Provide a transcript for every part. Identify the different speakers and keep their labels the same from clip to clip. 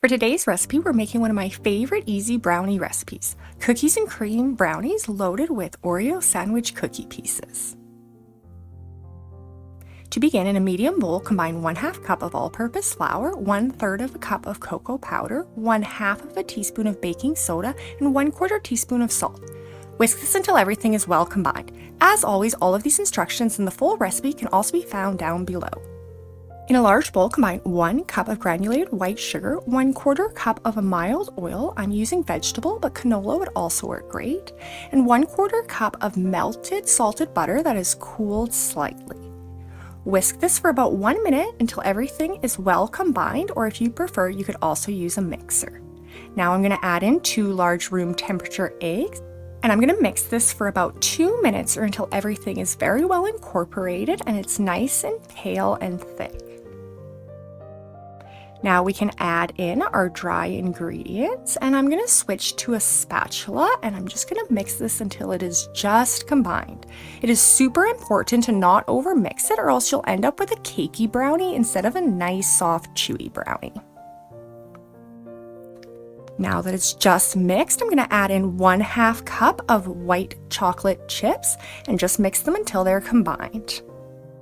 Speaker 1: For today's recipe, we're making one of my favorite easy brownie recipes, cookies and cream brownies loaded with Oreo sandwich cookie pieces. To begin, in a medium bowl, combine 1/2 cup of all-purpose flour, 1/3 of a cup of cocoa powder, 1/2 of a teaspoon of baking soda, and 1/4 teaspoon of salt. Whisk this until everything is well combined. As always, all of these instructions and the full recipe can also be found down below. In a large bowl, combine 1 cup of granulated white sugar, 1/4 cup of a mild oil, I'm using vegetable, but canola would also work great, and 1/4 cup of melted salted butter that is cooled slightly. Whisk this for about 1 minute until everything is well combined, or if you prefer, you could also use a mixer. Now I'm going to add in 2 large room temperature eggs, and I'm going to mix this for about 2 minutes or until everything is very well incorporated and it's nice and pale and thick. Now we can add in our dry ingredients, and I'm going to switch to a spatula and I'm just going to mix this until it is just combined. It is super important to not over mix it or else you'll end up with a cakey brownie instead of a nice soft chewy brownie. Now that it's just mixed, I'm going to add in 1/2 cup of white chocolate chips and just mix them until they're combined.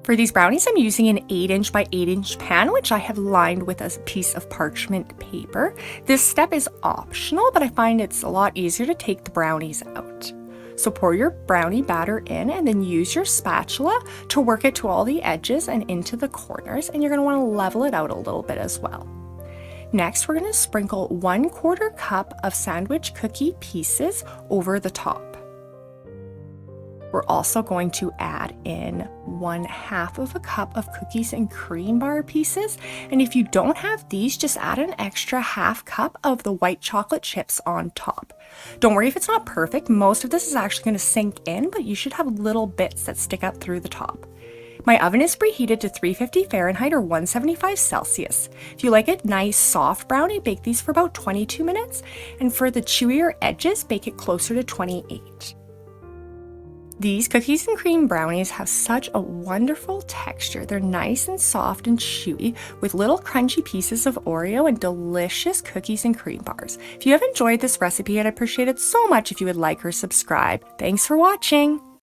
Speaker 1: For these brownies, I'm using an 8-inch by 8-inch pan, which I have lined with a piece of parchment paper. This step is optional, but I find it's a lot easier to take the brownies out. So pour your brownie batter in and then use your spatula to work it to all the edges and into the corners, and you're going to want to level it out a little bit as well. Next, we're going to sprinkle 1/4 cup of sandwich cookie pieces over the top. We're also going to add in 1/2 of a cup of cookies and cream bar pieces, and if you don't have these, just add an extra 1/2 cup of the white chocolate chips on top. Don't worry if it's not perfect, most of this is actually going to sink in, but you should have little bits that stick up through the top. My oven is preheated to 350 Fahrenheit or 175 Celsius. If you like a nice soft brownie, bake these for about 22 minutes, and for the chewier edges, bake it closer to 28. These cookies and cream brownies have such a wonderful texture. They're nice and soft and chewy with little crunchy pieces of Oreo and delicious cookies and cream bars. If you have enjoyed this recipe, I'd appreciate it so much if you would like or subscribe. Thanks for watching!